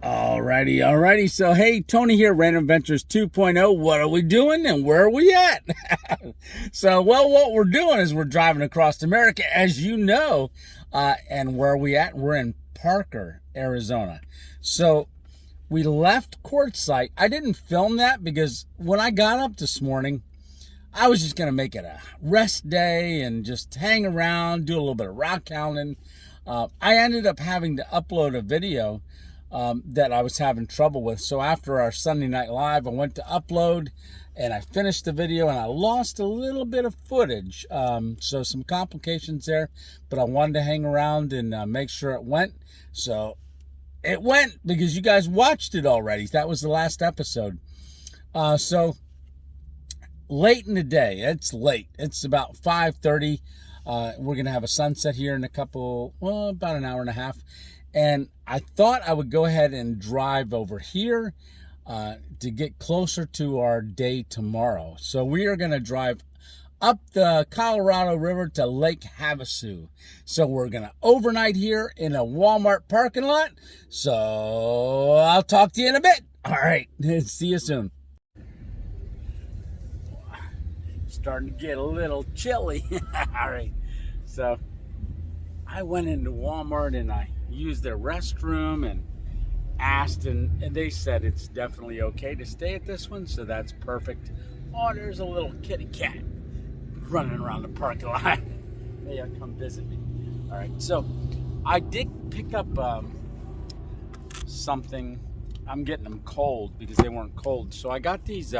Alrighty. So, hey, Tony here, Random Ventures 2.0. What are we doing and where are we at? So, well, what we're doing is we're driving across America, as you know. And where are we at? We're in Parker, Arizona. So, we left Quartzsite. I didn't film that because when I got up this morning, I was just going to make it a rest day and just hang around, do a little bit of rock hounding. I ended up having to upload a video that I was having trouble with. So after our Sunday Night Live, I went to upload and I finished the video and I lost a little bit of footage. So some complications there, but I wanted to hang around and make sure it went. So it went because you guys watched it already. That was the last episode. So late in the day, it's late. It's about 5:30. We're going to have a sunset here in about an hour and a half. And I thought I would go ahead and drive over here to get closer to our day tomorrow. So we are going to drive up the Colorado River to Lake Havasu. So we're going to overnight here in a Walmart parking lot. So I'll talk to you in a bit. All right. See you soon. Starting to get a little chilly. All right. So I went into Walmart and I used their restroom and asked, and they said it's definitely okay to stay at this one, so that's perfect. Oh, there's a little kitty cat running around the parking lot. Maybe I'll come visit me. All right, so I did pick up something. I'm getting them cold because they weren't cold, so I got these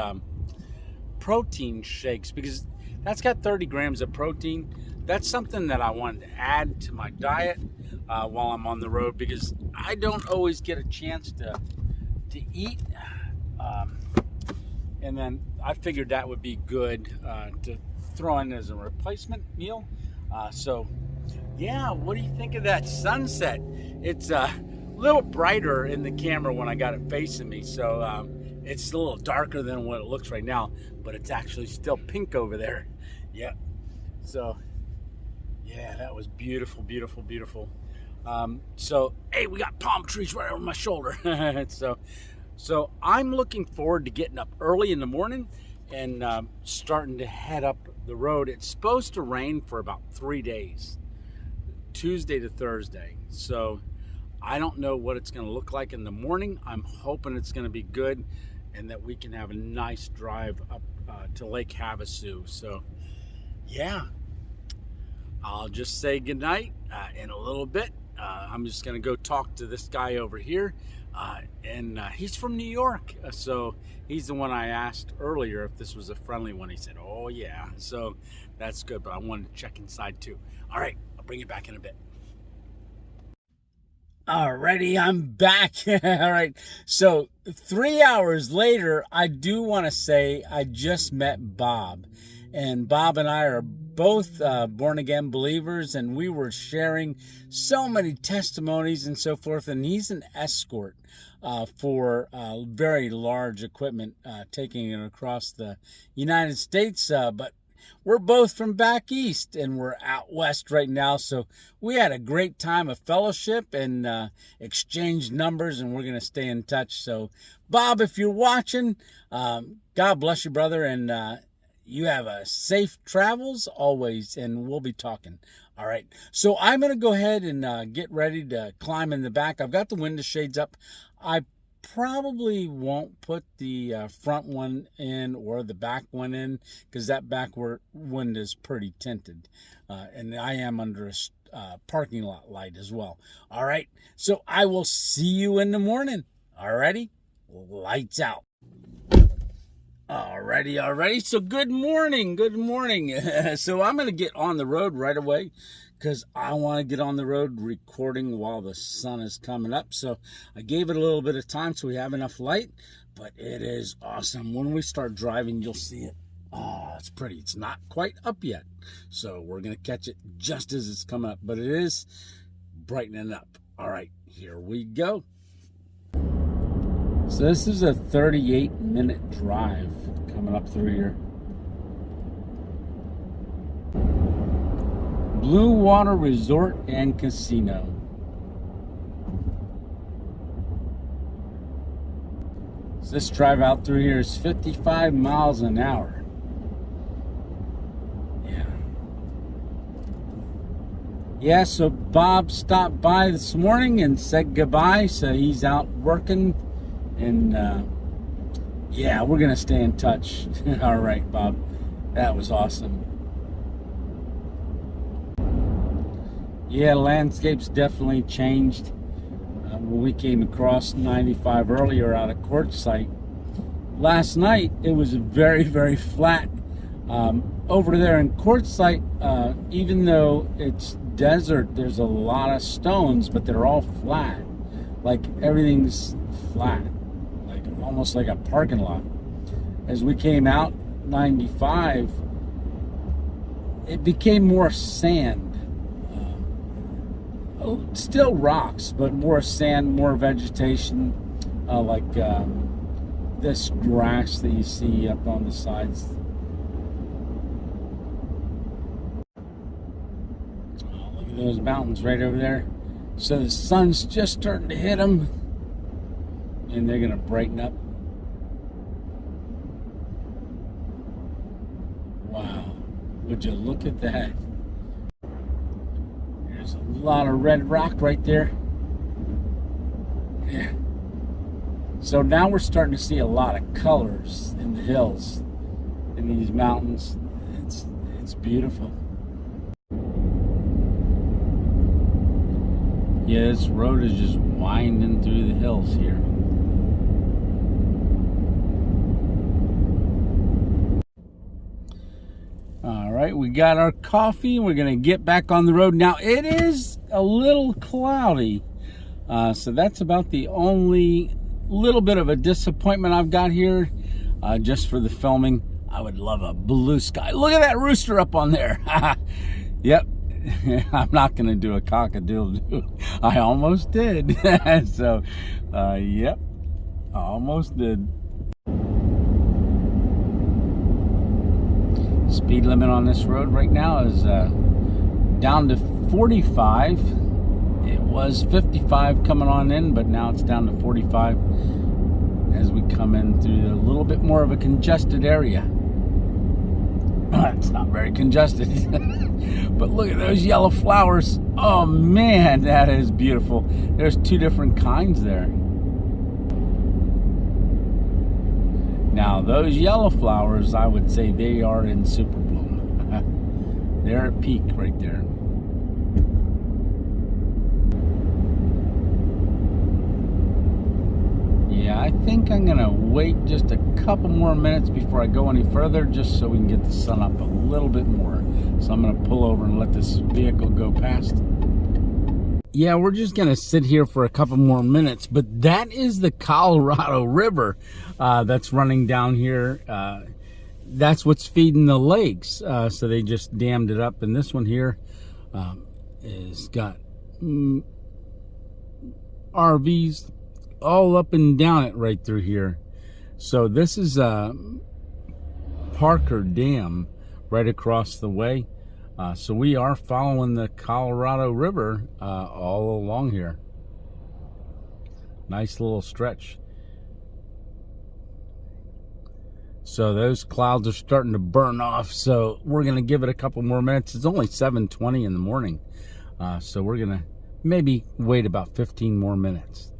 protein shakes because that's got 30 grams of protein. That's something that I wanted to add to my diet while I'm on the road because I don't always get a chance to eat. And then I figured that would be good to throw in as a replacement meal. So, yeah, what do you think of that sunset? It's a little brighter in the camera when I got it facing me. So it's a little darker than what it looks right now, but it's actually still pink over there. Yeah. So, yeah, that was beautiful. So, hey, we got palm trees right over my shoulder. So I'm looking forward to getting up early in the morning and starting to head up the road. It's supposed to rain for about 3 days, Tuesday to Thursday. So I don't know what it's going to look like in the morning. I'm hoping it's going to be good and that we can have a nice drive up to Lake Havasu. So, yeah. I'll just say goodnight in a little bit. I'm just going to go talk to this guy over here. And he's from New York. So he's the one I asked earlier if this was a friendly one. He said, oh, yeah. So that's good. But I wanted to check inside, too. All right. I'll bring you back in a bit. Alrighty, I'm back. All right. So 3 hours later, I do want to say I just met Bob. And Bob and I are both born-again believers, and we were sharing so many testimonies and so forth. And he's an escort for very large equipment, taking it across the United States. But we're both from back east, and we're out west right now. So we had a great time of fellowship and exchanged numbers, and we're going to stay in touch. So, Bob, if you're watching, God bless you, brother, and you have a safe travels always, and we'll be talking. All right. So I'm going to go ahead and get ready to climb in the back. I've got the window shades up. I probably won't put the front one in or the back one in because that back window is pretty tinted. And I am under a parking lot light as well. All right. So I will see you in the morning. All righty. Lights out. Alrighty. So good morning. So I'm going to get on the road right away because I want to get on the road recording while the sun is coming up. So I gave it a little bit of time so we have enough light, but it is awesome. When we start driving, you'll see it. Oh, it's pretty. It's not quite up yet. So we're going to catch it just as it's coming up, but it is brightening up. All right, here we go. So this is a 38-minute drive coming up through here. Blue Water Resort and Casino. So this drive out through here is 55 miles an hour. Yeah, so Bob stopped by this morning and said goodbye. So he's out working, and yeah, we're gonna stay in touch. All right, Bob, that was awesome. Yeah, landscape's definitely changed. When we came across 95 earlier out of Quartzsite last night, it was very, very flat. Over there in Quartzsite, even though it's desert, there's a lot of stones, but they're all flat. Like everything's flat, like almost like a parking lot. As we came out 95, it became more sand. Still rocks, but more sand, more vegetation, like this grass that you see up on the sides. Those mountains right over there. So the sun's just starting to hit them, and they're gonna brighten up. Wow, would you look at that? There's a lot of red rock right there. Yeah. So now we're starting to see a lot of colors in the hills, in these mountains. It's beautiful. Yeah, this road is just winding through the hills here. All right, we got our coffee. We're going to get back on the road. Now, it is a little cloudy, so that's about the only little bit of a disappointment I've got here, just for the filming. I would love a blue sky. Look at that rooster up on there. Yep. I'm not going to do a cock-a-doodle-doo. I almost did. So, yep, I almost did. Speed limit on this road right now is down to 45. It was 55 coming on in, but now it's down to 45 as we come in through a little bit more of a congested area. It's not very congested. But look at those yellow flowers. Oh man, that is beautiful. There's two different kinds there. Now those yellow flowers, I would say they are in super bloom. They're at peak right there. Yeah, I think I'm gonna wait just a couple more minutes before I go any further, just so we can get the sun up a little bit more. So I'm gonna pull over and let this vehicle go past. Yeah, we're just gonna sit here for a couple more minutes, but that is the Colorado River that's running down here. That's what's feeding the lakes. So they just dammed it up, and this one here is got RVs all up and down it right through here. So this is Parker Dam right across the way. So we are following the Colorado River all along here. Nice little stretch. So those clouds are starting to burn off, so we're gonna give it a couple more minutes. It's only 7:20 in the morning, so we're gonna maybe wait about 15 more minutes.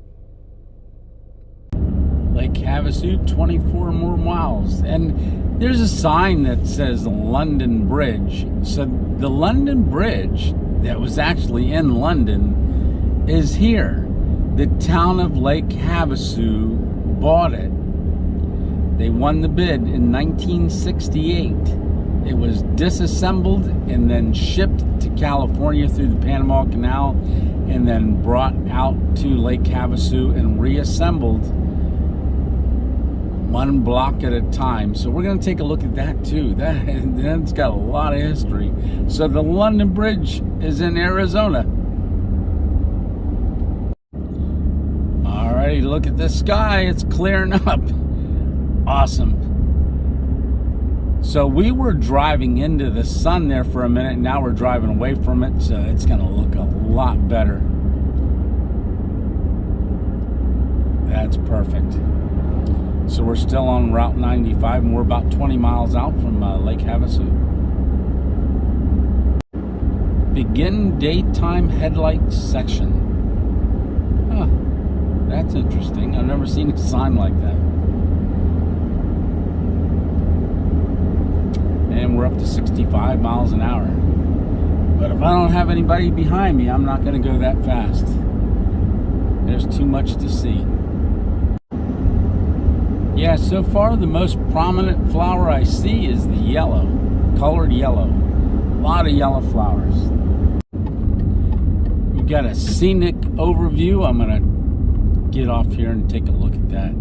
Lake Havasu, 24 more miles. And there's a sign that says London Bridge. So the London Bridge that was actually in London is here. The town of Lake Havasu bought it. They won the bid in 1968. It was disassembled and then shipped to California through the Panama Canal, and then brought out to Lake Havasu and reassembled one block at a time. So we're going to take a look at that too. That's got a lot of history. So the London Bridge is in Arizona. Alrighty, look at the sky. It's clearing up. Awesome. So we were driving into the sun there for a minute. Now we're driving away from it. So it's going to look a lot better. That's perfect. So we're still on Route 95, and we're about 20 miles out from Lake Havasu. Begin daytime headlights section. Huh, that's interesting. I've never seen a sign like that. And we're up to 65 miles an hour. But if I don't have anybody behind me, I'm not going to go that fast. There's too much to see. Yeah, so far the most prominent flower I see is the yellow, colored yellow. A lot of yellow flowers. We've got a scenic overview. I'm going to get off here and take a look at that.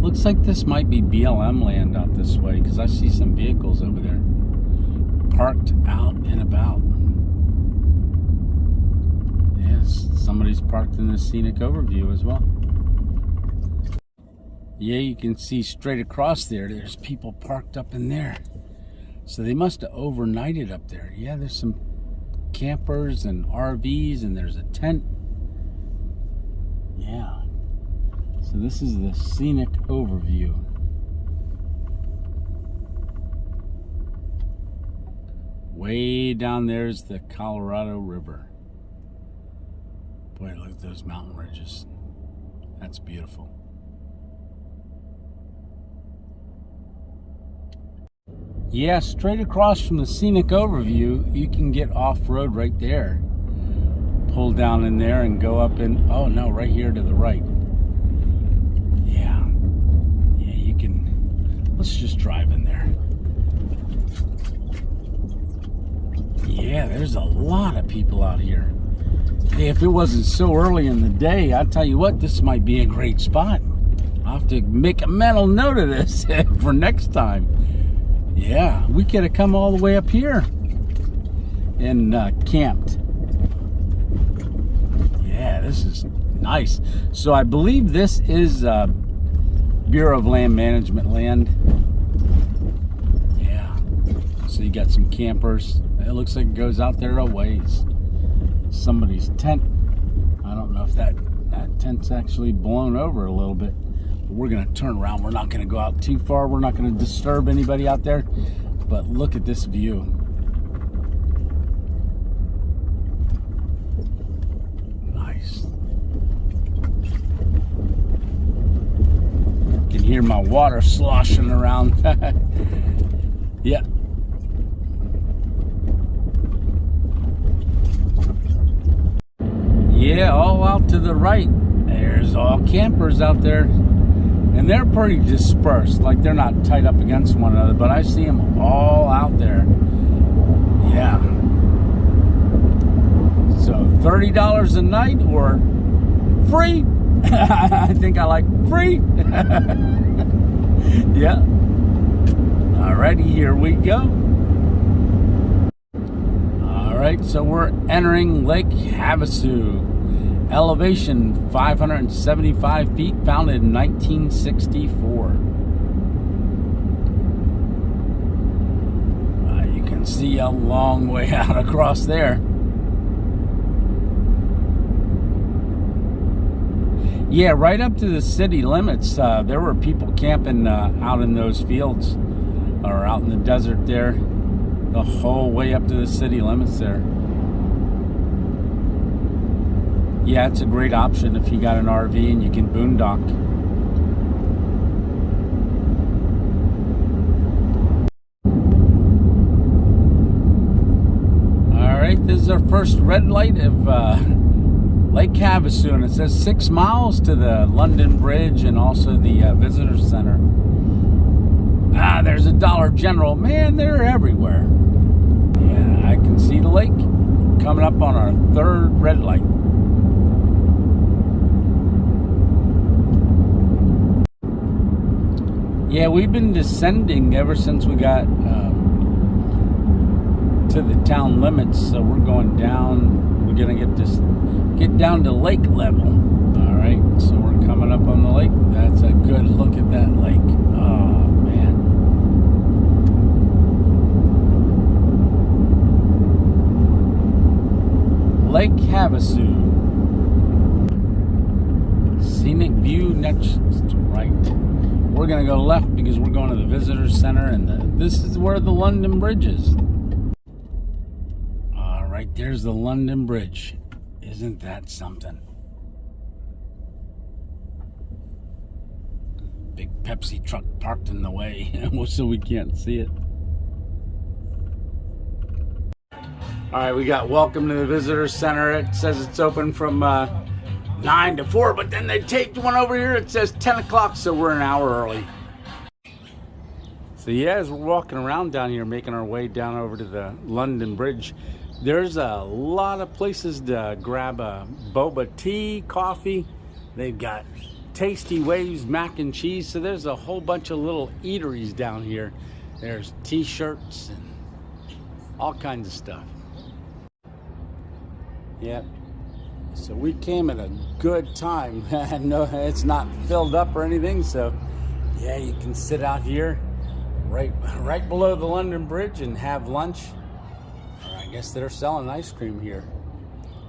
Looks like this might be BLM land out this way, because I see some vehicles over there parked out and about. Yes, somebody's parked in the scenic overview as well. Yeah, you can see straight across there, there's people parked up in there. So they must have overnighted up there. Yeah, there's some campers and RVs, and there's a tent. Yeah. So this is the scenic overview. Way down there's the Colorado River. Boy, look at those mountain ridges. That's beautiful. Yeah, straight across from the scenic overview, you can get off-road right there. Pull down in there and go up in, oh no, right here to the right. Yeah, you can, let's just drive in there. Yeah, there's a lot of people out here. Hey, if it wasn't so early in the day, I'll tell you what, this might be a great spot. I'll have to make a mental note of this for next time. Yeah, we could have come all the way up here and camped. Yeah, this is nice. So I believe this is Bureau of Land Management land. Yeah. So you got some campers. It looks like it goes out there a ways. Somebody's tent. I don't know if that tent's actually blown over a little bit. We're going to turn around. We're not going to go out too far. We're not going to disturb anybody out there. But look at this view. Nice. You can hear my water sloshing around. Yeah. Yeah, all out to the right. There's all campers out there. And they're pretty dispersed, like they're not tight up against one another, but I see them all out there. Yeah. So $30 a night or free? I think I like free. Yeah. Alrighty, here we go. Alright, so we're entering Lake Havasu. Elevation 575 feet, founded in 1964. You can see a long way out across there. Yeah, right up to the city limits. There were people camping out in those fields or out in the desert there, the whole way up to the city limits there. Yeah, it's a great option if you got an RV and you can boondock. Alright, this is our first red light of Lake Havasu, and it says 6 miles to the London Bridge and also the Visitor Center. Ah, there's a Dollar General. Man, they're everywhere. Yeah, I can see the lake coming up on our third red light. Yeah, we've been descending ever since we got to the town limits, so we're going down. We're gonna get down to lake level. All right, so we're coming up on the lake. That's a good look at that lake. Oh man. Lake Havasu. Scenic view next right. we're gonna go left because we're going to the visitor center, and this is where the London Bridge is. All right, there's the London Bridge. Isn't that something? Big Pepsi truck parked in the way so we can't see it. All right, we got welcome to the visitor center. It says it's open from 9 to 4, but then they taped one over here. It says 10 o'clock, so we're an hour early. So yeah, as we're walking around down here, making our way down over to the London Bridge, there's a lot of places to grab a boba tea, coffee. They've got Tasty Waves mac and cheese. So there's a whole bunch of little eateries down here. There's t-shirts and all kinds of stuff. Yep. So we came at a good time. No, it's not filled up or anything. So yeah, you can sit out here right below the London Bridge and have lunch. Or I guess they're selling ice cream here.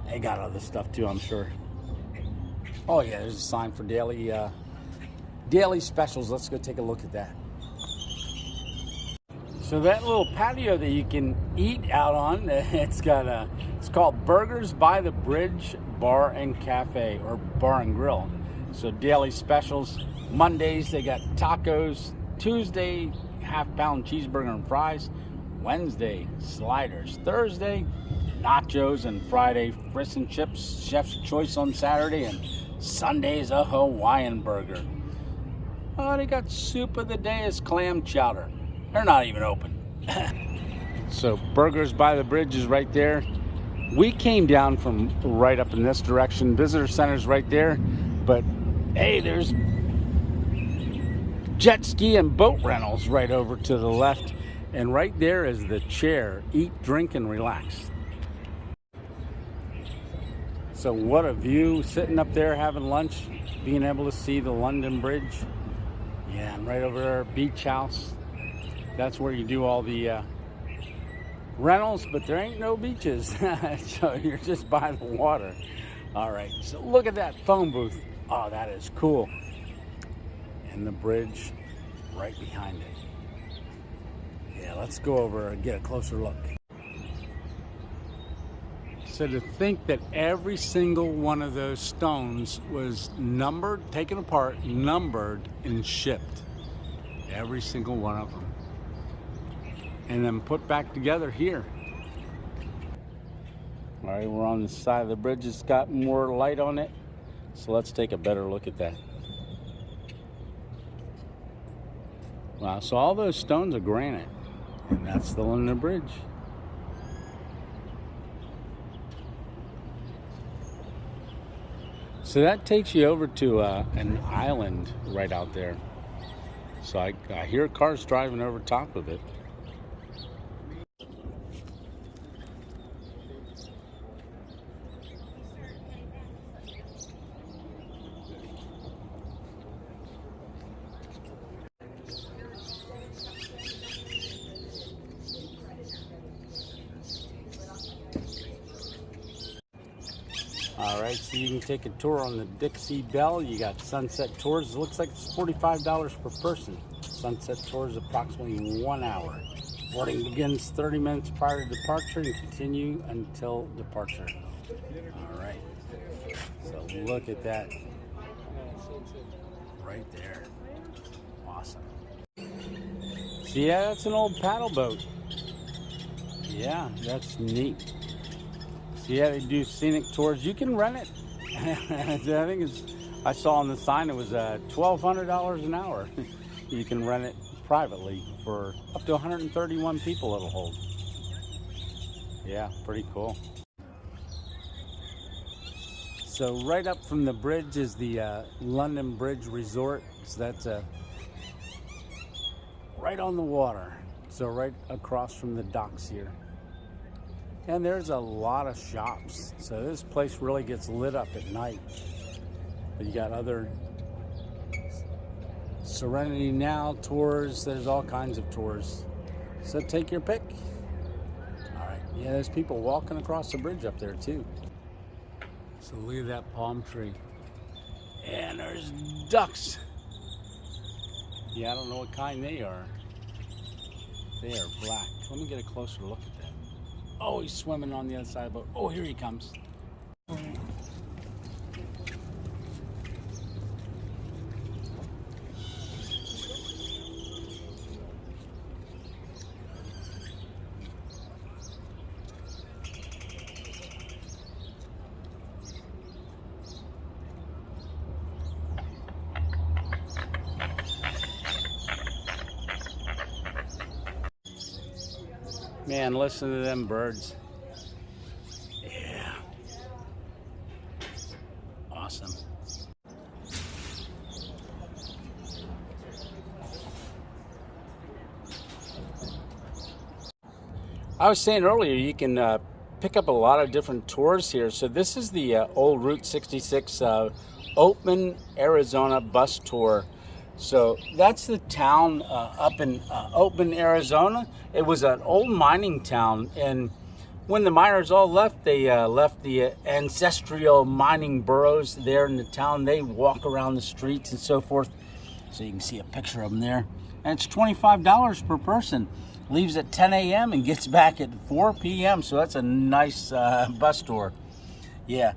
They got other stuff too, I'm sure. Oh yeah, there's a sign for daily specials. Let's go take a look at that. So that little patio that you can eat out on, it's called Burgers by the Bridge Bar and Cafe, or Bar and Grill. So daily specials. Mondays they got tacos. Tuesday, half-pound cheeseburger and fries. Wednesday, sliders. Thursday, nachos, and Friday, fish and chips. Chef's choice on Saturday, and Sunday's a Hawaiian burger. Oh, they got soup of the day is clam chowder. They're not even open. So Burgers by the Bridge is right there. We came down from right up in this direction. Visitor Center's right there. But hey, there's jet ski and boat rentals right over to the left. And right there is the chair. Eat, drink, and relax. So what a view, sitting up there having lunch, being able to see the London Bridge. Yeah, and right over there, beach house. That's where you do all the rentals, but there ain't no beaches. So you're just by the water. All right, so look at that phone booth. Oh, that is cool. And the bridge right behind it. Yeah, let's go over and get a closer look. So to think that every single one of those stones was numbered, taken apart, numbered, and shipped. Every single one of them. And then put back together here. All right, we're on the side of the bridge. It's got more light on it. So let's take a better look at that. Wow, so all those stones are granite. And that's the London Bridge. So that takes you over to an island right out there. So I hear cars driving over top of it. All right, so you can take a tour on the Dixie Belle. You got sunset tours. It looks like it's $45 per person. Sunset tours approximately 1 hour. Boarding begins 30 minutes prior to departure and continue until departure. All right, so look at that right there. Awesome. So yeah, that's an old paddle boat. Yeah, that's neat. Yeah, they do scenic tours. You can rent it. I think I saw on the sign it was $1,200 an hour. You can rent it privately for up to 131 people it'll hold. Yeah, pretty cool. So right up from the bridge is the London Bridge Resort. So that's right on the water. So right across from the docks here. And there's a lot of shops. So this place really gets lit up at night. But you got other Serenity Now tours. There's all kinds of tours. So take your pick. All right. Yeah, there's people walking across the bridge up there too. So look at that palm tree. And there's ducks. Yeah, I don't know what kind they are. They are black. Let me get a closer look at them. Oh, he's swimming on the other side of the boat. Oh, here he comes. Man, listen to them birds. Yeah. Awesome. I was saying earlier, you can pick up a lot of different tours here. So this is the old Route 66 Oatman, Arizona bus tour. So that's the town up in Oatman, Arizona. It was an old mining town, and when the miners all left, they left the ancestral mining burrows there in the town. They walk around the streets and so forth. So you can see a picture of them there. And it's $25 per person. Leaves at 10 a.m. and gets back at 4 p.m. So that's a nice bus tour. Yeah,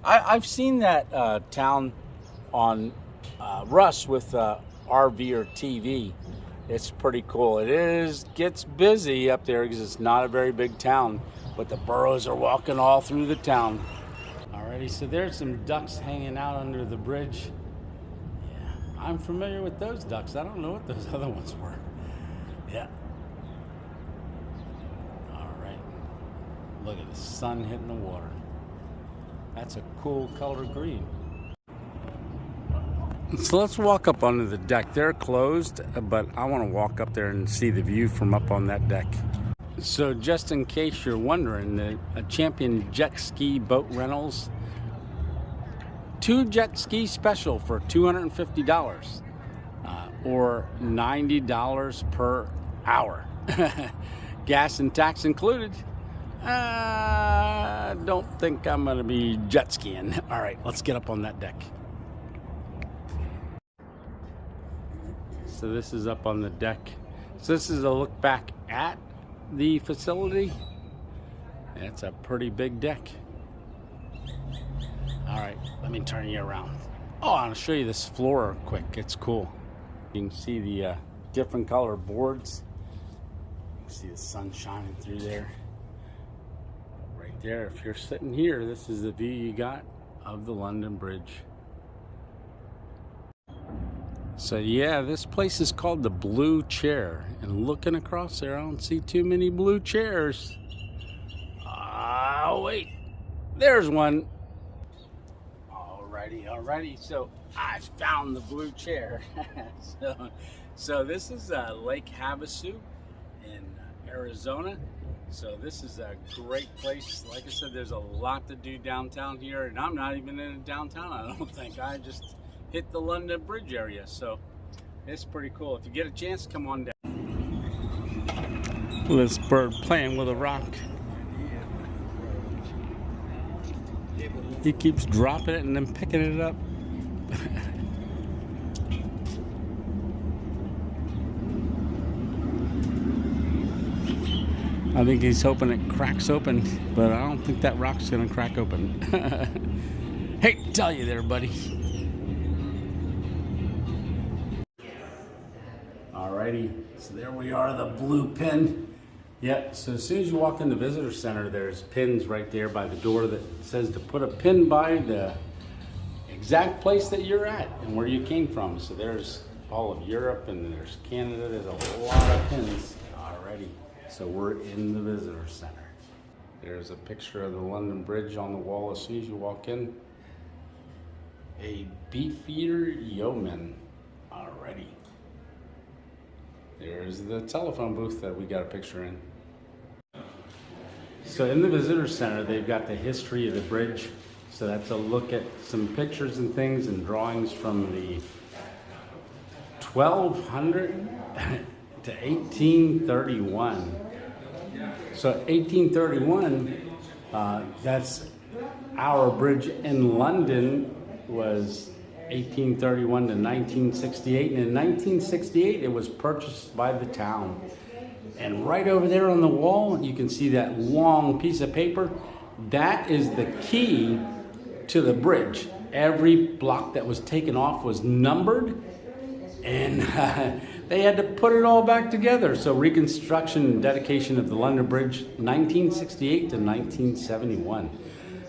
I've seen that town on Russ with RV or TV. It's pretty cool. Gets busy up there because it's not a very big town, but the Burrows are walking all through the town. Alrighty, so there's some ducks hanging out under the bridge. Yeah, I'm familiar with those ducks. I don't know what those other ones were. Yeah. Alright. Look at the sun hitting the water. That's a cool color green. So let's walk up onto the deck. They're closed, but I want to walk up there and see the view from up on that deck. So just in case you're wondering, the Champion Jet Ski Boat Rentals, 2 jet ski special for $250 or $90 per hour. Gas and tax included. Don't think I'm going to be jet skiing. All right, let's get up on that deck. So this is up on the deck. So this is a look back at the facility. It's a pretty big deck. All right, let me turn you around. Oh, I'll show you this floor quick. It's cool. You can see the different color boards. You can see the sun shining through there. Right there, if you're sitting here, this is the view you got of the London Bridge. So yeah, this place is called the Blue Chair, and looking across there, I don't see too many blue chairs. Oh wait, there's one. Alrighty, so I found the blue chair. so this is Lake Havasu in Arizona. So this is a great place. Like I said, there's a lot to do downtown here, and I'm not even in downtown, I don't think. I just hit the London Bridge area, so it's pretty cool. If you get a chance, come on down. This bird playing with a rock. He keeps dropping it and then picking it up. I think he's hoping it cracks open, but I don't think that rock's gonna crack open. Hate to tell you there, buddy. Alrighty, so there we are, the blue pin. Yep, so as soon as you walk in the visitor center, there's pins right there by the door that says to put a pin by the exact place that you're at and where you came from. So there's all of Europe and there's Canada. There's a lot of pins already. So we're in the visitor center. There's a picture of the London Bridge on the wall as soon as you walk in. A beefeater yeoman already. There's the telephone booth that we got a picture in. So in the visitor center, they've got the history of the bridge. So that's a look at some pictures and things and drawings from the 1200 to 1831. So 1831, that's our bridge in London was 1831 to 1968. And in 1968, it was purchased by the town. And right over there on the wall, you can see that long piece of paper. That is the key to the bridge. Every block that was taken off was numbered, and they had to put it all back together. So reconstruction and dedication of the London Bridge, 1968 to 1971.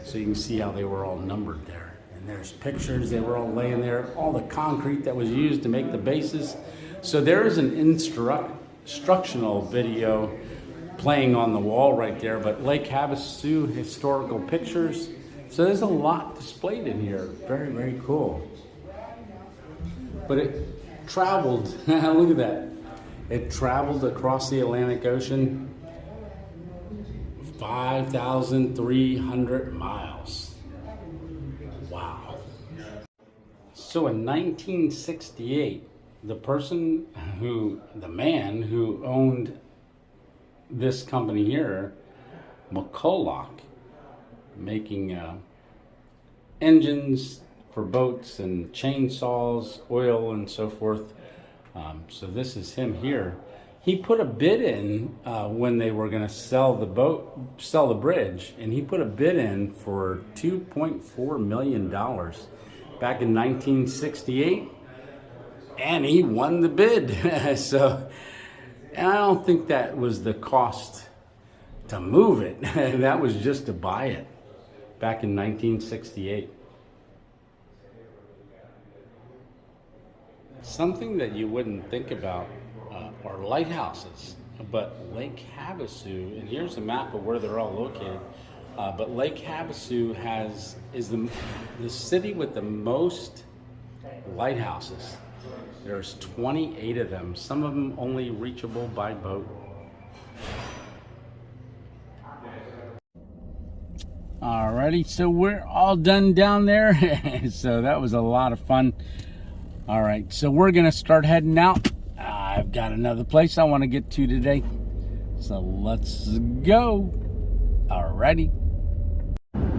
So you can see how they were all numbered there. And there's pictures, they were all laying there, all the concrete that was used to make the bases. So there is an instructional video playing on the wall right there, but Lake Havasu historical pictures. So there's a lot displayed in here. Very, very cool. But it traveled, look at that. It traveled across the Atlantic Ocean 5,300 miles. Wow. So in 1968, the man who owned this company here, McCulloch, making engines for boats and chainsaws, oil and so forth. So this is him here. He put a bid in when they were going to sell the bridge, and he put a bid in for $2.4 million back in 1968, and he won the bid. So, and I don't think that was the cost to move it. That was just to buy it back in 1968. Something that you wouldn't think about are lighthouses, but Lake Havasu, and here's a map of where they're all located, but Lake Havasu is the city with the most lighthouses. There's 28 of them, some of them only reachable by boat. Alrighty, so we're all done down there. So that was a lot of fun. All right, so we're gonna start heading out. I've got another place I want to get to today, so let's go. Alrighty.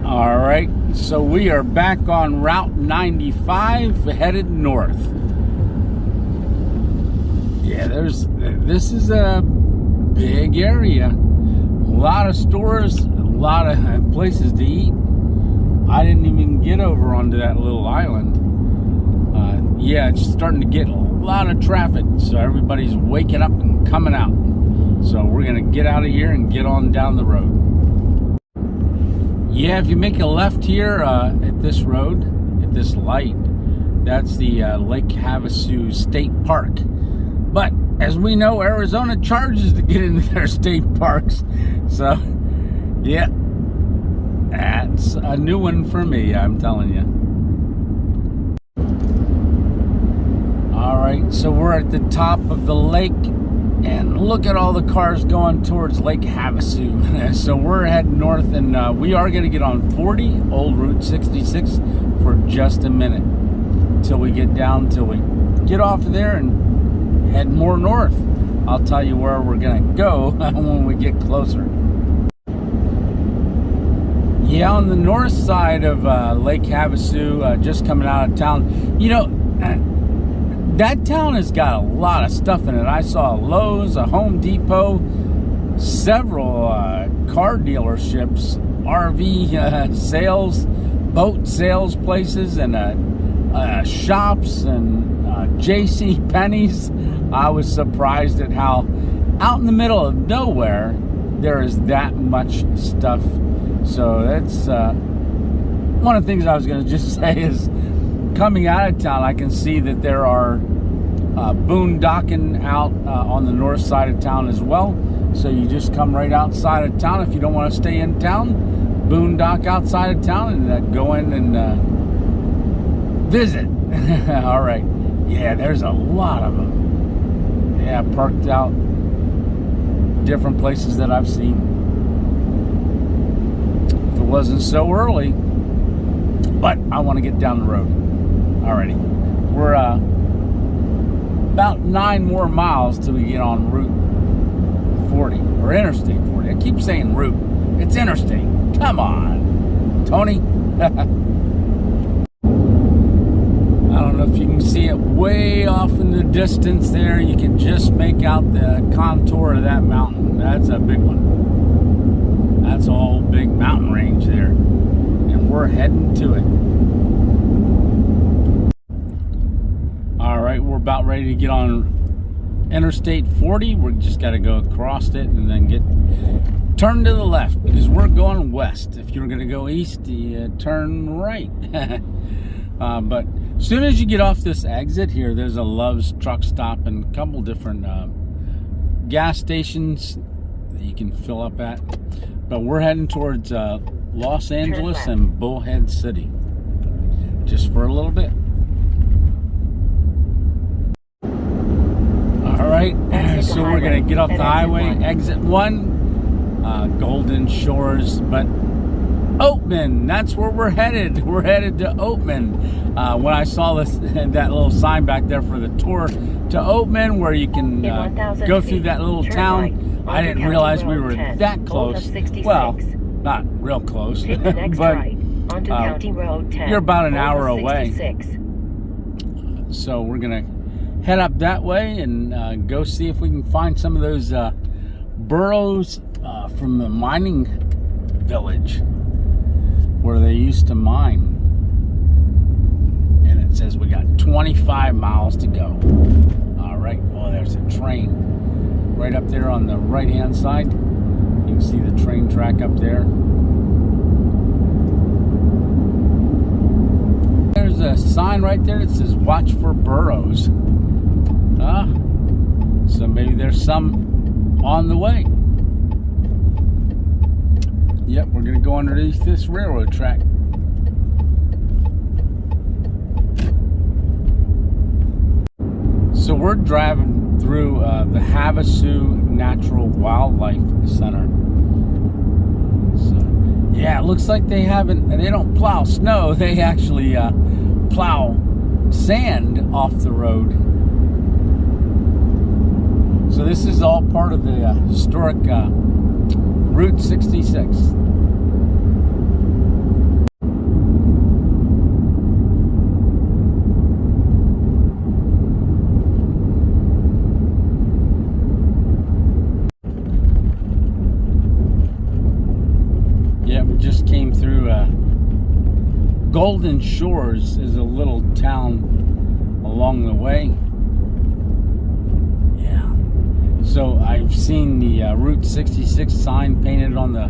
All right, so we are back on Route 95, headed north. Yeah, this is a big area. A lot of stores, a lot of places to eat. I didn't even get over onto that little island. Yeah, it's starting to get a lot of traffic, so everybody's waking up and coming out. So we're gonna get out of here and get on down the road. Yeah, if you make a left here at this road, at this light, that's the Lake Havasu State Park. But as we know, Arizona charges to get into their state parks. So, yeah, that's a new one for me, I'm telling you. All right, so we're at the top of the lake, and look at all the cars going towards Lake Havasu. So we're heading north, and we are going to get on 40, old Route 66, for just a minute till we get off of there and head more north. I'll tell you where we're going to go when we get closer. Yeah, on the north side of Lake Havasu, just coming out of town, you know, that town has got a lot of stuff in it. I saw a Lowe's, a Home Depot, several car dealerships, RV sales, boat sales places, and shops, and J.C. Penney's. I was surprised at how out in the middle of nowhere there is that much stuff. So that's one of the things I was going to just say is, coming out of town, I can see that there are boondocking out on the north side of town as well. So you just come right outside of town if you don't want to stay in town. Boondock outside of town and go in and visit. All right. Yeah, there's a lot of them. Yeah, parked out different places that I've seen. If it wasn't so early, but I want to get down the road. Alrighty, we're about 9 more miles till we get on Route 40, or Interstate 40. I keep saying route. It's interstate. Come on, Tony. you can see it way off in the distance there, you can just make out the contour of that mountain. That's a big one. That's a whole big mountain range there. And we're heading to it. All right, we're about ready to get on Interstate 40. We just got to go across it and then turn to the left because we're going west. If you're going to go east, you turn right. But as soon as you get off this exit here, there's a Love's truck stop and a couple different gas stations that you can fill up at. But we're heading towards Los Angeles and Bullhead City just for a little bit. All right, so we're going to get off the highway, exit 1, Golden Shores, but Oatman, that's where we're headed. We're headed to Oatman. When I saw this, that little sign back there for the tour to Oatman, where you can go through that little town, I didn't realize we were that close. Well, not real close, but you're about an hour away. So we're going to head up that way and go see if we can find some of those Burrows from the mining village where they used to mine. And it says we got 25 miles to go. All right, well, there's a train right up there on the right hand side. You can see the train track up there. There's a sign right there that says watch for Burrows. So maybe there's some on the way. Yep, we're gonna go underneath this railroad track. So we're driving through the Havasu Natural Wildlife Center. So, yeah, it looks like they don't plow snow, they actually plow sand off the road. So this is all part of the historic Route 66. Yeah, we just came through Golden Shores is a little town along the way. So I've seen the Route 66 sign painted on the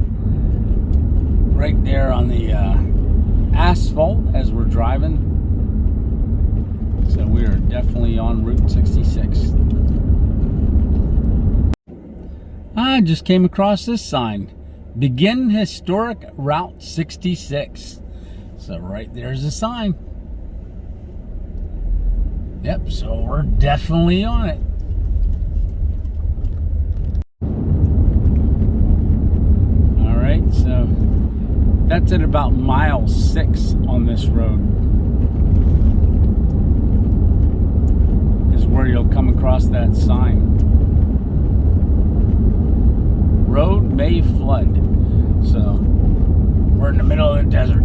right there on the asphalt as we're driving. So we are definitely on Route 66. I just came across this sign. Begin historic Route 66. So right there's a sign. Yep, so we're definitely on it. So that's at about mile 6 on this road is where you'll come across that sign. Road may flood. So we're in the middle of the desert.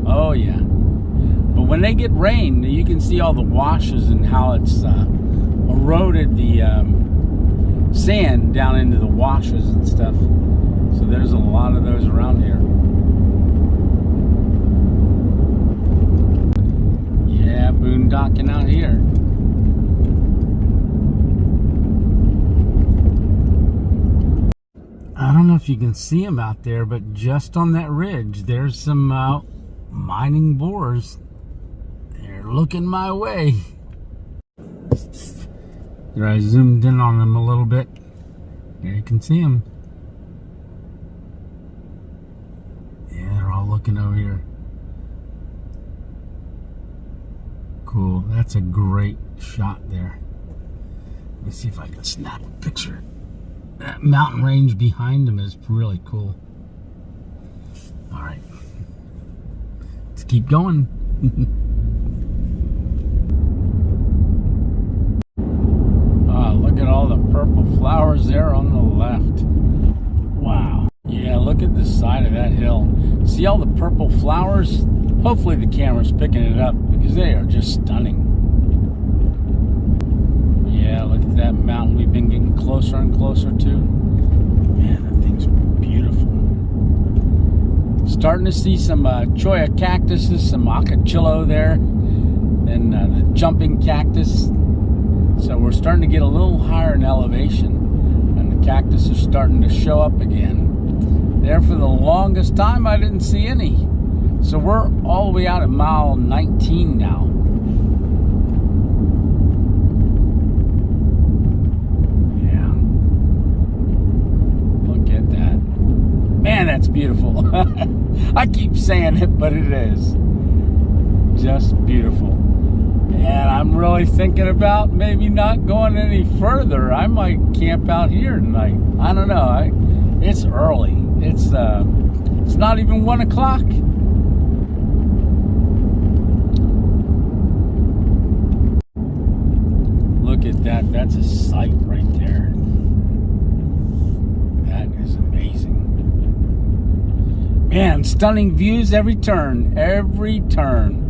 Oh yeah. But when they get rain, you can see all the washes and how it's eroded the sand down into the washes and stuff. So there's a lot of those around here. Yeah, boondocking out here. I don't know if you can see them out there, but just on that ridge, there's some mining bores. They're looking my way. There, I zoomed in on them a little bit. There you can see them. Looking over here. Cool. That's a great shot there. Let me see if I can snap a picture. That mountain range behind them is really cool. All right. Let's keep going. Look at all the purple flowers there on the left. Wow. Yeah, look at the side of that hill. See all the purple flowers? Hopefully the camera's picking it up because they are just stunning. Yeah, look at that mountain we've been getting closer and closer to. Man, that thing's beautiful. Starting to see some cholla cactuses, some acachillo there, and the jumping cactus. So we're starting to get a little higher in elevation, and the cactus are starting to show up again. There for the longest time, I didn't see any. So we're all the way out at mile 19 now. Yeah. Look at that. Man, that's beautiful. I keep saying it, but it is. Just beautiful. And I'm really thinking about maybe not going any further. I might camp out here tonight. I don't know. It's early. It's not even 1 o'clock. Look at that. That's a sight right there. That is amazing. Man, stunning views every turn. Every turn.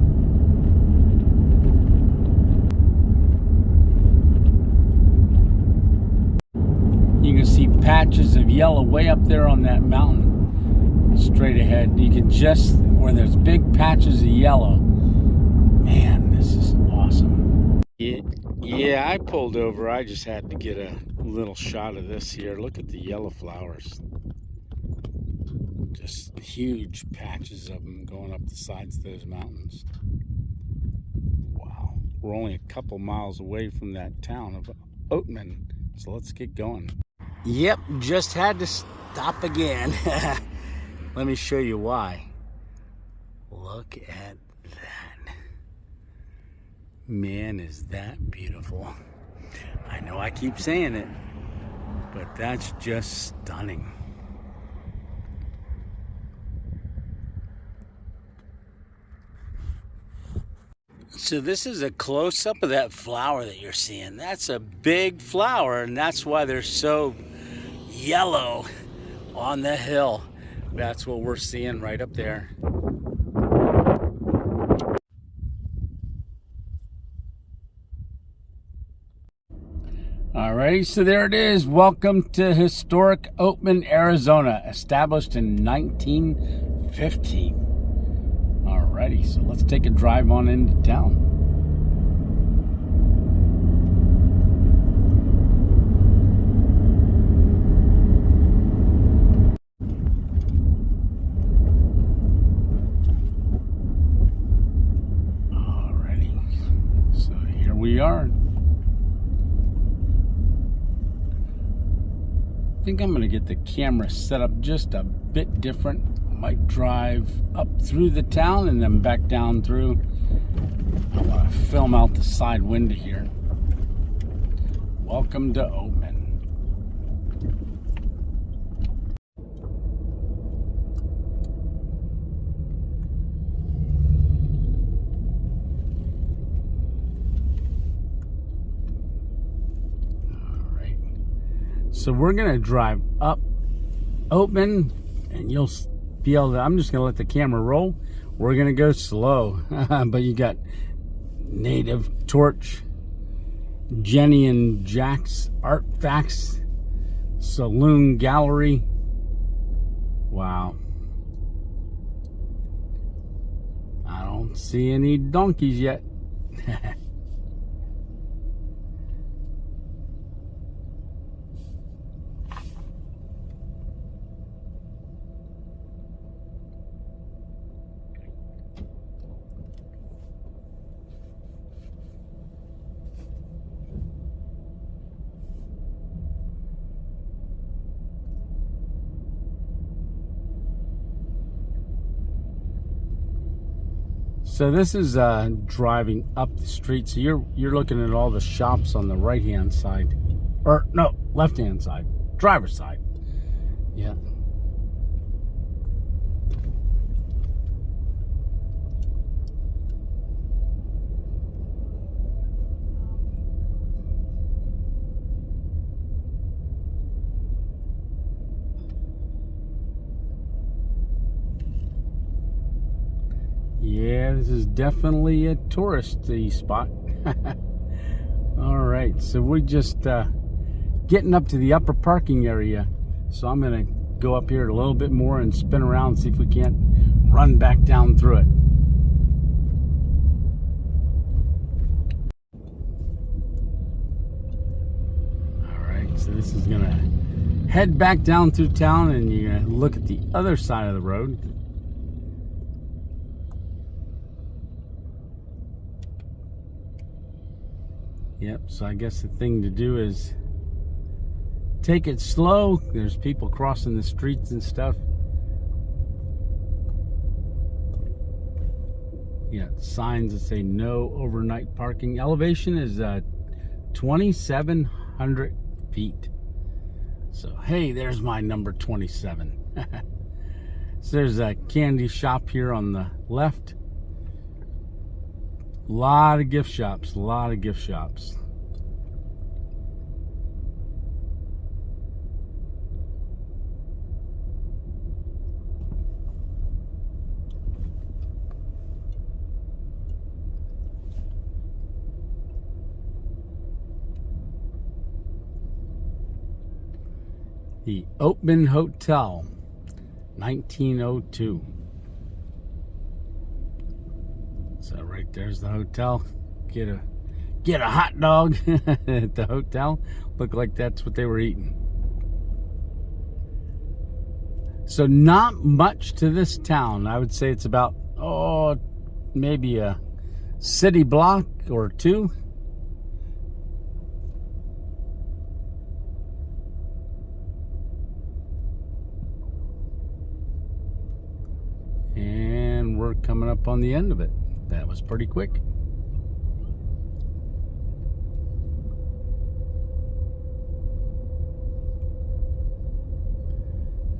You can see patches of yellow way up there on that mountain. Straight ahead. You can just, where there's big patches of yellow. Man, this is awesome. Yeah, I pulled over. I just had to get a little shot of this here. Look at the yellow flowers. Just huge patches of them going up the sides of those mountains. Wow. We're only a couple miles away from that town of Oatman. So let's get going. Yep, just had to stop again. Let me show you why. Look at that. Man, is that beautiful. I know I keep saying it, but that's just stunning. So this is a close-up of that flower that you're seeing. That's a big flower, and that's why they're so yellow on the hill. That's what we're seeing right up there. Alrighty, so there it is. Welcome to historic Oatman, Arizona, established in 1915. Alrighty, so let's take a drive on into town. Alrighty, so here we are. I think I'm going to get the camera set up just a bit different. Might drive up through the town and then back down through. I want to film out the side window here. Welcome to Oatman. So we're going to drive up Oatman, and you'll be able to, I'm just going to let the camera roll. We're going to go slow. But you got Native Torch, Jenny and Jack's Artifacts, Saloon Gallery. Wow. I don't see any donkeys yet. So this is driving up the street. So you're looking at all the shops on the right-hand side, or no, left-hand side, driver's side. Yeah. Yeah, this is definitely a touristy spot. All right, so we're just getting up to the upper parking area. So I'm gonna go up here a little bit more and spin around and see if we can't run back down through it. All right, so this is gonna head back down through town, and you're gonna look at the other side of the road. Yep, so I guess the thing to do is take it slow. There's people crossing the streets and stuff. Yeah, signs that say no overnight parking. Elevation is 2,700 feet. So, hey, there's my number 27. So there's a candy shop here on the left. A lot of gift shops, The Oatman Hotel, 1902. So right there's the hotel. Get a hot dog at the hotel. Look like that's what they were eating. So not much to this town. I would say it's about maybe a city block or two. And we're coming up on the end of it. That was pretty quick.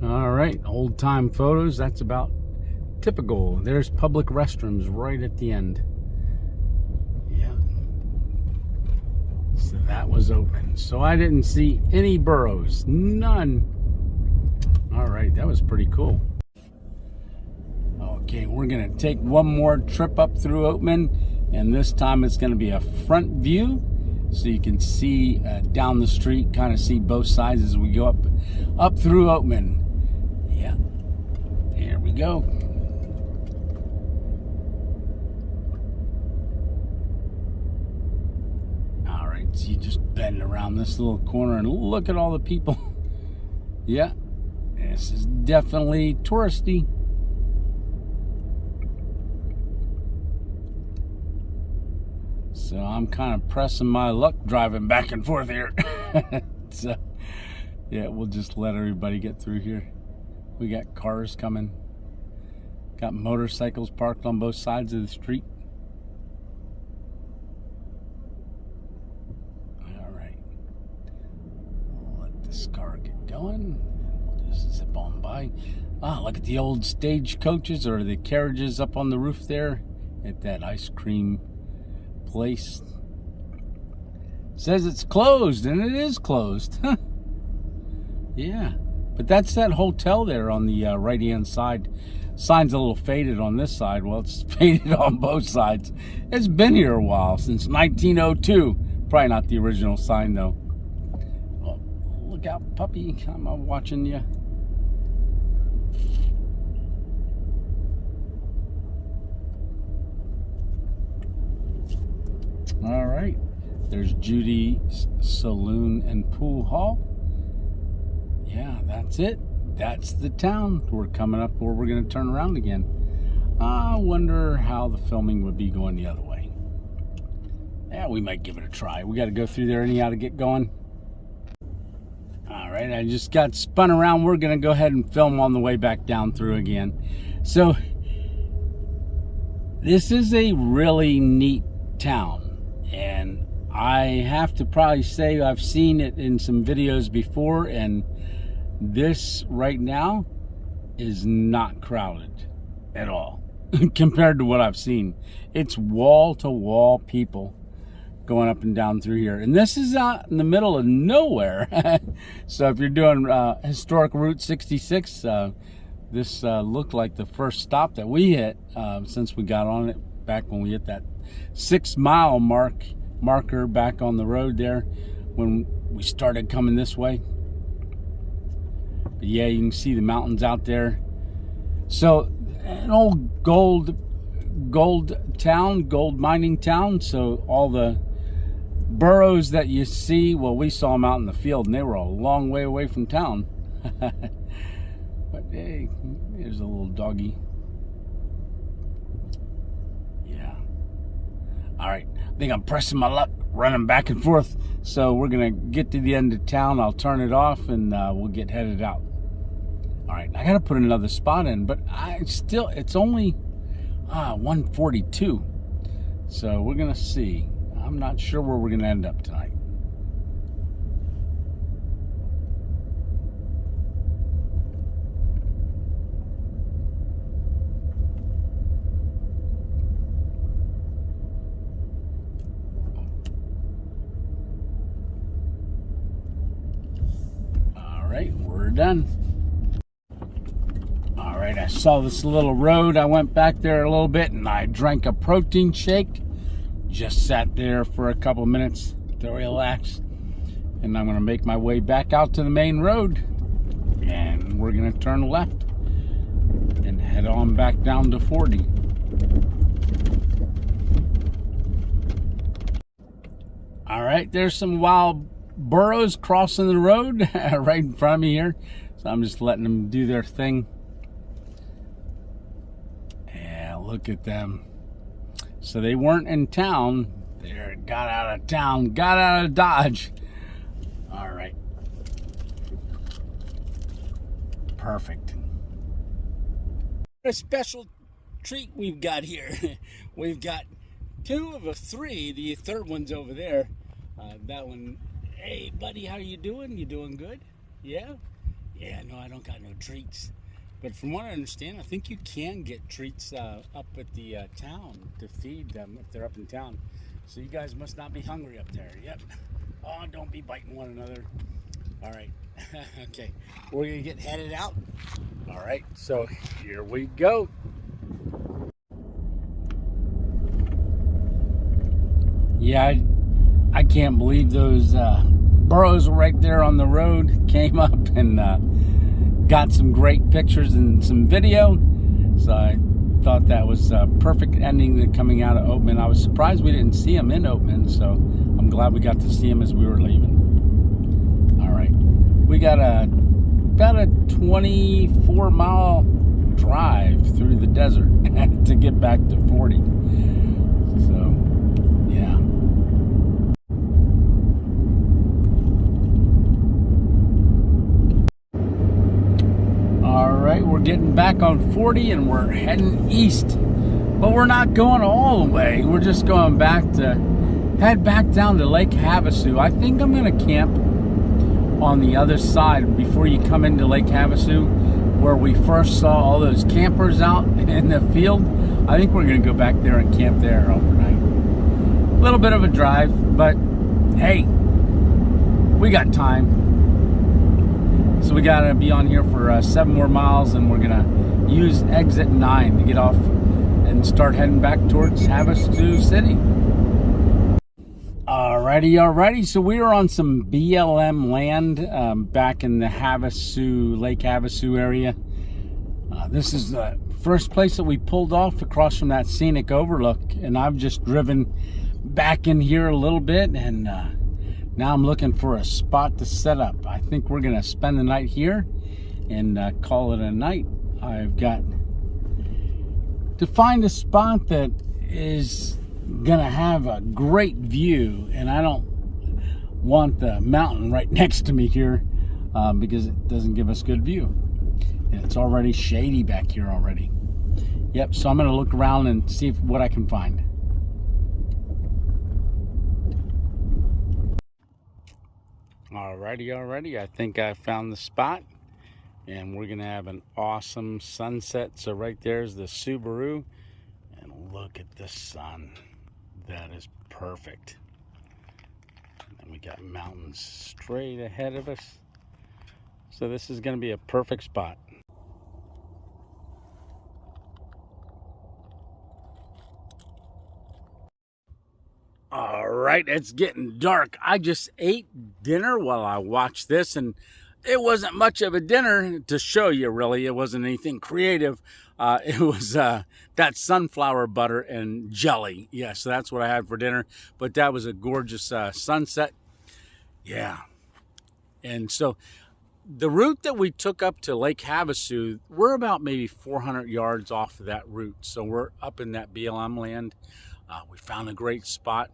All right, old time photos. That's about typical. There's public restrooms right at the end. Yeah. So that was open. So I didn't see any Burrows. None. All right, that was pretty cool. Okay, we're gonna take one more trip up through Oatman, and this time it's gonna be a front view, so you can see down the street, kind of see both sides as we go up through Oatman. Yeah, here we go. All right, so you just bend around this little corner and look at all the people. Yeah, this is definitely touristy. So I'm kind of pressing my luck driving back and forth here. So, yeah, we'll just let everybody get through here. We got cars coming. Got motorcycles parked on both sides of the street. All right. We'll let this car get going. We'll just zip on by. Ah, look at the old stage coaches or the carriages up on the roof there at that ice cream place. Says it's closed, and it is closed. Yeah, but that's that hotel there on the right hand side. Sign's a little faded on this side. Well, it's faded on both sides. It's been here a while, since 1902. Probably not the original sign though. Oh, look out, puppy. I'm watching you. All right, there's Judy's Saloon and Pool Hall. Yeah, that's it. That's the town. We're coming up where we're going to turn around again. I wonder how the filming would be going the other way. Yeah, we might give it a try. We got to go through there anyhow to get going. All right, I just got spun around. We're going to go ahead and film on the way back down through again. So, this is a really neat town. And I have to probably say I've seen it in some videos before, and this right now is not crowded at all compared to what I've seen. It's wall to wall people going up and down through here, and this is out in the middle of nowhere. So if you're doing historic Route 66, This looked like the first stop that we hit since we got on it back when we hit that 6 mile marker back on the road there when we started coming this way. But yeah, you can see the mountains out there. So an old gold town, gold mining town. So all the Burrows that you see, well, we saw them out in the field and they were a long way away from town. But hey, there's a little doggy. Yeah. All right, I think I'm pressing my luck, running back and forth. So we're gonna get to the end of town. I'll turn it off and we'll get headed out. All right, I gotta put another spot in, but it's only 1:42. So we're gonna see. I'm not sure where we're gonna end up tonight. All right, we're done. All right, I saw this little road. I went back there a little bit and I drank a protein shake. Just sat there for a couple minutes to relax. And I'm gonna make my way back out to the main road. And we're gonna turn left and head on back down to 40. All right, there's some wild Burrows crossing the road right in front of me here. So I'm just letting them do their thing. Yeah, look at them. So they weren't in town. They got out of town, got out of Dodge. All right. Perfect. What a special treat we've got here. We've got 2 of the 3. The third one's over there. That one, hey buddy, how you doing? You doing good? Yeah? Yeah, no, I don't got no treats. But from what I understand, I think you can get treats up at the town to feed them if they're up in town. So you guys must not be hungry up there. Yep. Oh, don't be biting one another. All right. Okay. We're going to get headed out. All right. So here we go. Yeah, I can't believe those Burrows were right there on the road. Came up and got some great pictures and some video. So I thought that was a perfect ending to coming out of Oatman. I was surprised we didn't see him in Oatman, so I'm glad we got to see him as we were leaving. All right, we got about a 24-mile drive through the desert to get back to 40. So yeah. We're getting back on 40 and we're heading east, but we're not going all the way. We're just going back to head back down to Lake Havasu. I think I'm gonna camp on the other side before you come into Lake Havasu, where we first saw all those campers out in the field. I think we're gonna go back there and camp there overnight. A little bit of a drive, but hey, we got time. So we gotta be on here for 7 more miles, and we're gonna use exit 9 to get off and start heading back towards Havasu City. Alrighty. So we are on some BLM land back in the Lake Havasu area. This is the first place that we pulled off across from that scenic overlook, and I've just driven back in here a little bit, and now I'm looking for a spot to set up. I think we're gonna spend the night here and call it a night. I've got to find a spot that is gonna have a great view, and I don't want the mountain right next to me here because it doesn't give us good view. And it's already shady back here already. Yep, so I'm gonna look around and see what I can find. Alrighty, I think I found the spot, and we're gonna have an awesome sunset. So right there's the Subaru, and look at the sun. That is perfect. And we got mountains straight ahead of us. So this is gonna be a perfect spot. All right, it's getting dark. I just ate dinner while I watched this, and it wasn't much of a dinner to show you, really. It wasn't anything creative. It was that sunflower butter and jelly. Yeah, so that's what I had for dinner. But that was a gorgeous sunset. Yeah. And so the route that we took up to Lake Havasu, we're about maybe 400 yards off of that route. So we're up in that BLM land. We found a great spot.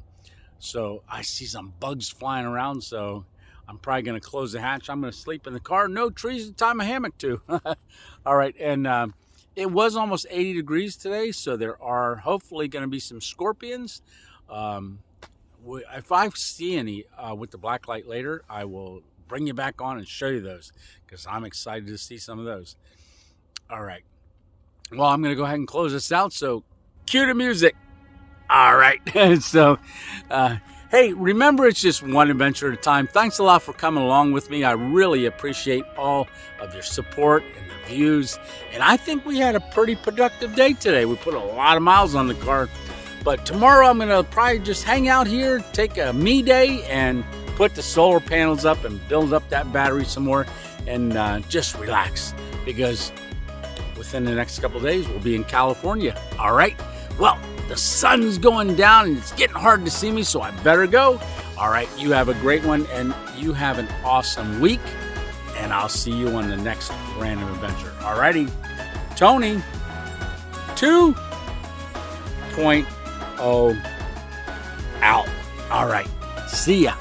So I see some bugs flying around, so I'm probably going to close the hatch. I'm going to sleep in the car. No trees to tie my hammock to. All right, and it was almost 80 degrees today, so there are hopefully going to be some scorpions. If I see any with the black light later, I will bring you back on and show you those, because I'm excited to see some of those. All right. Well, I'm going to go ahead and close this out, so cue the music. All right. So, hey, remember, it's just one adventure at a time. Thanks a lot for coming along with me. I really appreciate all of your support and the views. And I think we had a pretty productive day today. We put a lot of miles on the car. But tomorrow I'm going to probably just hang out here, take a me day, and put the solar panels up and build up that battery some more, and just relax, because within the next couple of days we'll be in California. All right. Well, the sun's going down and it's getting hard to see me, so I better go. All right, you have a great one, and you have an awesome week, and I'll see you on the next random adventure. All righty, Tony 2.0 out. All right, see ya.